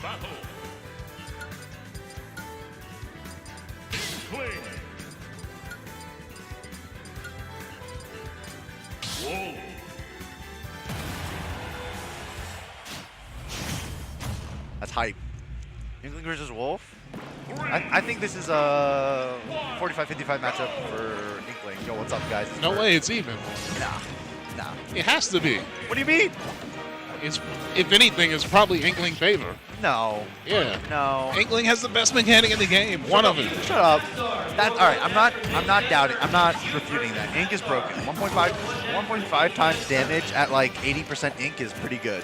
Inkling. Wolf. That's hype. Inkling versus Wolf. I think this is a 45-55 matchup for Inkling. Yo, what's up, guys? No way it's even. Nah. It has to be. What do you mean? It's, if anything, it's probably Inkling favor. No. Yeah. No. Inkling has the best mechanic in the game. One of them. Shut up. That's all right. I'm not doubting. I'm not refuting that. Ink is broken. 1.5 times damage at like 80% ink is pretty good.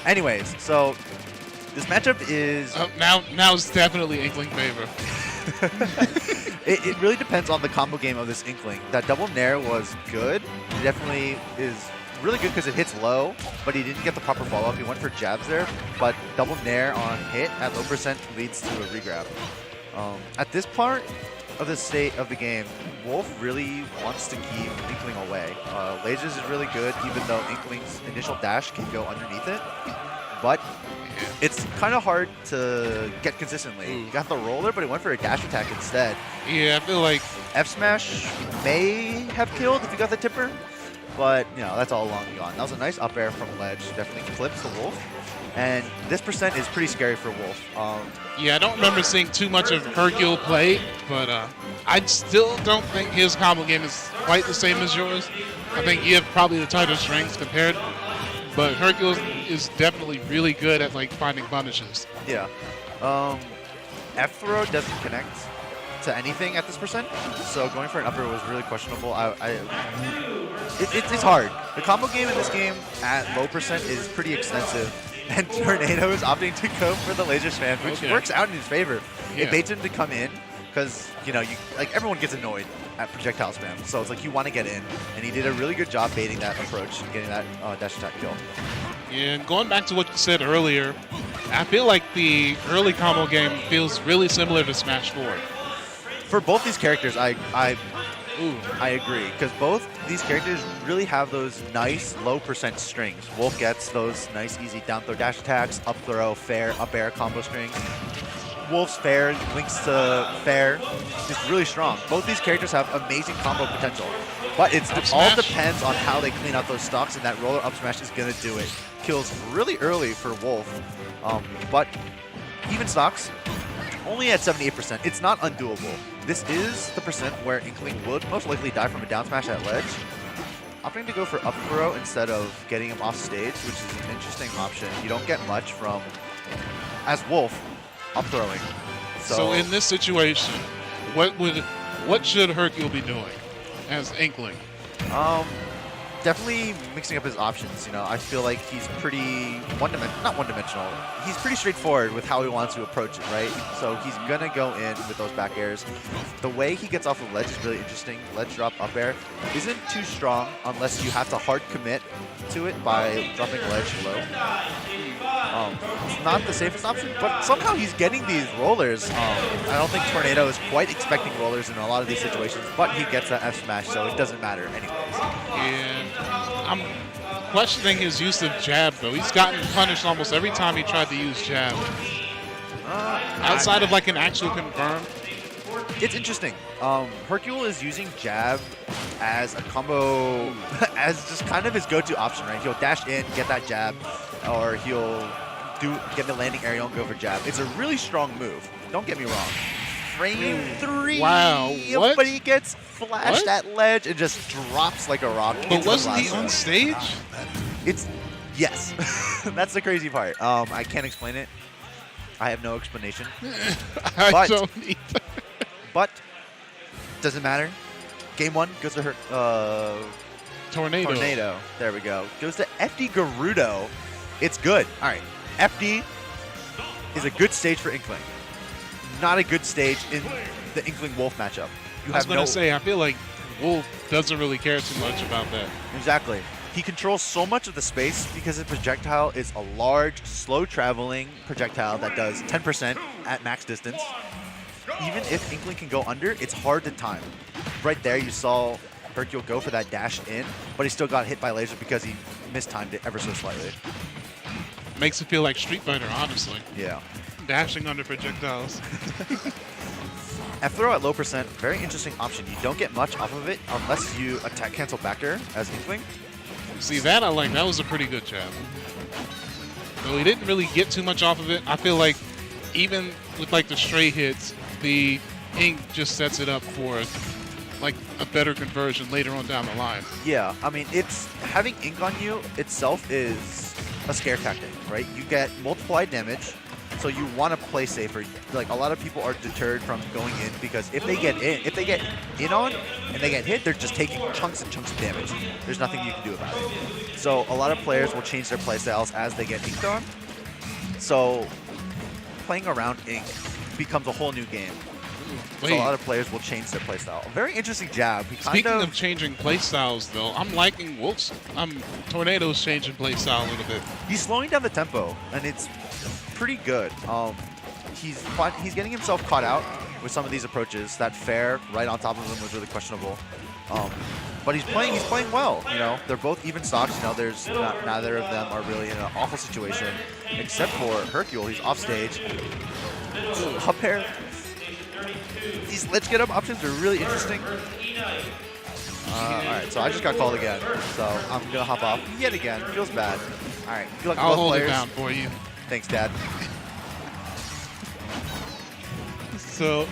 Anyways, so this matchup is now it's definitely Inkling favor. it really depends on the combo game of this Inkling. That double nair was good. It definitely is really good because it hits low, but he didn't get the proper follow-up. He went for jabs there, but double nair on hit at low percent leads to a regrab. At this part of the state of the game, Wolf really wants to keep Inkling away. Lasers is really good, even though Inkling's initial dash can go underneath it, but it's kind of hard to get consistently. He got the roller, but he went for a dash attack instead. Yeah, I feel like F smash may have killed if he got the tipper, but you know, that's all long gone. That was a nice up air from ledge. Definitely clips the Wolf. And this percent is pretty scary for Wolf. yeah, I don't remember seeing too much of Hercule play, but I still don't think his combo game is quite the same as yours. I think you have probably the tighter strings compared, but Hercule is definitely really good at like finding punishes. Yeah. F throw doesn't connect to anything at this percent, so going for an up throw was really questionable. It's hard. The combo game in this game at low percent is pretty extensive, and Tornado is opting to go for the laser spam, which works out in his favor. Yeah. It baits him to come in because you know like everyone gets annoyed at projectile spam, so it's like you want to get in, and he did a really good job baiting that approach and getting that dash attack kill. Yeah, and going back to what you said earlier, I feel like the early combo game feels really similar to Smash 4. For both these characters, I agree, because both these characters really have those nice low percent strings. Wolf gets those nice easy down throw dash attacks, up throw, fair, up air combo strings. Wolf's fair links to fair is really strong. Both these characters have amazing combo potential, but it all depends on how they clean out those stocks, and that roller up smash is going to do it. Kills really early for Wolf, but even stocks, only at 78%. It's not undoable. This is the percent where Inkling would most likely die from a down smash at ledge. Opting to go for up throw instead of getting him off stage, which is an interesting option. You don't get much from, as Wolf, up throwing. So in this situation, what should Hercule be doing as Inkling? Definitely mixing up his options. You know, I feel like he's pretty not one-dimensional. He's pretty straightforward with how he wants to approach it, right? So he's gonna go in with those back airs. The way he gets off the ledge is really interesting. Ledge drop up air isn't too strong unless you have to hard commit to it by dropping ledge low. It's not the safest option, but somehow he's getting these rollers. I don't think Tornado is quite expecting rollers in a lot of these situations, but he gets that F smash, so it doesn't matter anyways. And I'm questioning his use of jab, though. He's gotten punished almost every time he tried to use jab. Outside of like an actual confirm. It's interesting. Hercule is using jab as a combo, as just kind of his go-to option, right? He'll dash in, get that jab, or he'll get the landing aerial and go for jab. It's a really strong move. Don't get me wrong. Frame 3. Wow, what? But he gets flashed at ledge and just drops like a rock. But wasn't he on stage? Yes. That's the crazy part. I can't explain it. I have no explanation. I don't either. But doesn't matter. Game 1 goes to Tornado. There we go. Goes to FD Gerudo. It's good. All right. FD is a good stage for Inkling. Not a good stage in the Inkling Wolf matchup. I was going to say, I feel like Wolf doesn't really care too much about that. Exactly. He controls so much of the space because his projectile is a large, slow-traveling projectile that does 10% at max distance. Even if Inkling can go under, it's hard to time. Right there, you saw Hercule go for that dash in, but he still got hit by laser because he mistimed it ever so slightly. Makes it feel like Street Fighter, honestly. Yeah. Dashing under projectiles. F throw at low percent, very interesting option. You don't get much off of it unless you attack cancel back air as Inkling. See, that I like. That was a pretty good jab. Though he didn't really get too much off of it. I feel like even with like the straight hits, the Ink just sets it up for like a better conversion later on down the line. Yeah, I mean, it's having Ink on you itself is a scare tactic, right? You get multiplied damage, so you want to play safer. Like a lot of people are deterred from going in because if they get in on and they get hit, they're just taking chunks and chunks of damage. There's nothing you can do about it. So a lot of players will change their playstyles as they get inked on. So playing around Ink becomes a whole new game. So a lot of players will change their playstyle. Very interesting jab. Speaking of changing playstyles, though, I'm liking Wolf's. Tornado's changing playstyle a little bit. He's slowing down the tempo, and it's pretty good. He's getting himself caught out with some of these approaches. That fair right on top of him was really questionable. But he's playing well. You know, they're both even stocks. You know, there's neither of them are really in an awful situation, except for Hercule. He's off stage. Up air. These let's get up options are really interesting. All right, so I just got called again, so I'm gonna hop off yet again. Feels bad. All right, good luck. I'll hold players. it down for you. Thanks, Dad. So,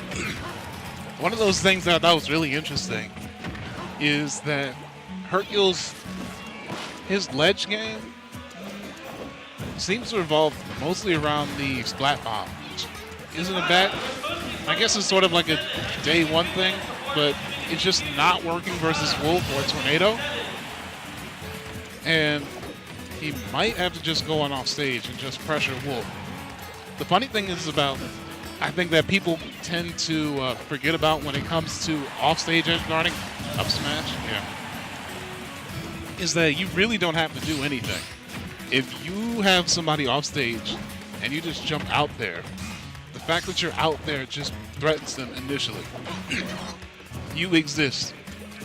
one of those things that I thought was really interesting is that Hercule's his ledge game seems to revolve mostly around the splat bomb. Isn't it bad? I guess it's sort of like a day one thing, but it's just not working versus Wolf or Tornado. And he might have to just go on off stage and just pressure Wolf. The funny thing is I think that people tend to forget about when it comes to off stage edge guarding, up smash, is that you really don't have to do anything. If you have somebody off stage and you just jump out there, the fact that you're out there just threatens them initially. You exist,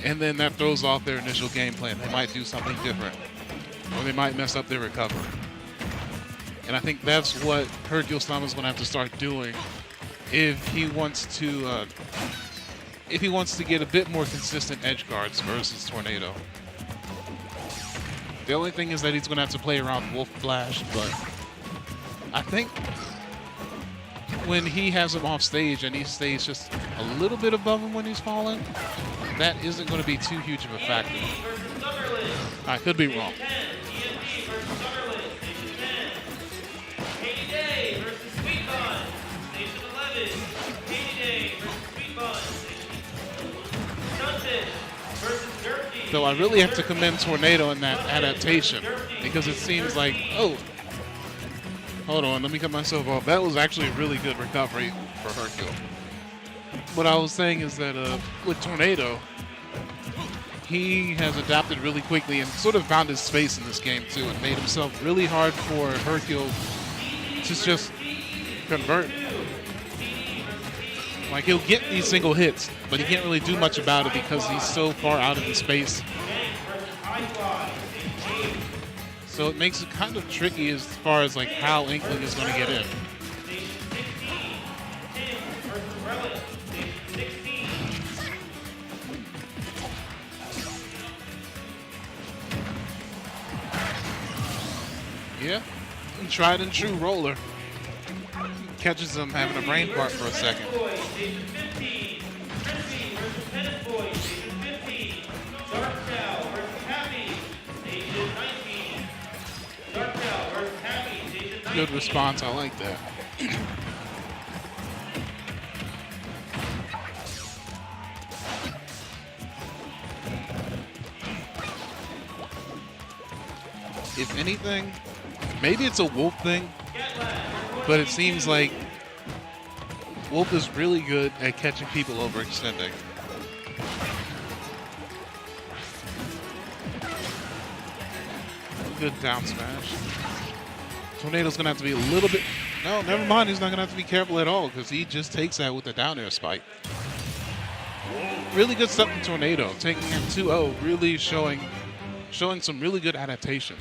and then that throws off their initial game plan. They might do something different, or they might mess up their recovery. And I think that's what Hercule Slama's going to have to start doing if he wants to get a bit more consistent edge guards versus Tornado. The only thing is that he's going to have to play around Wolf Flash, but I think when he has him off stage and he stays just a little bit above him when he's falling, that isn't going to be too huge of a factor. I could be wrong. So I really have to commend Tornado in that adaptation because it seems like, oh, hold on, let me cut myself off. That was actually a really good recovery for Hercule. What I was saying is that with Tornado, he has adapted really quickly and sort of found his space in this game too and made himself really hard for Hercule to just convert. Like, he'll get these single hits, but he can't really do much about it because he's so far out of the space. So it makes it kind of tricky as far as like how Inkling is going to get in. Yeah, tried and true roller. Catches him having a brain fart for a second. Good response, I like that. If anything, maybe it's a Wolf thing, but it seems like Wolf is really good at catching people overextending. Good down smash. Tornado's going to have to be a little bit... No, never mind. He's not going to have to be careful at all because he just takes that with the down air spike. Really good stuff from Tornado. Taking him 2-0, really showing some really good adaptations.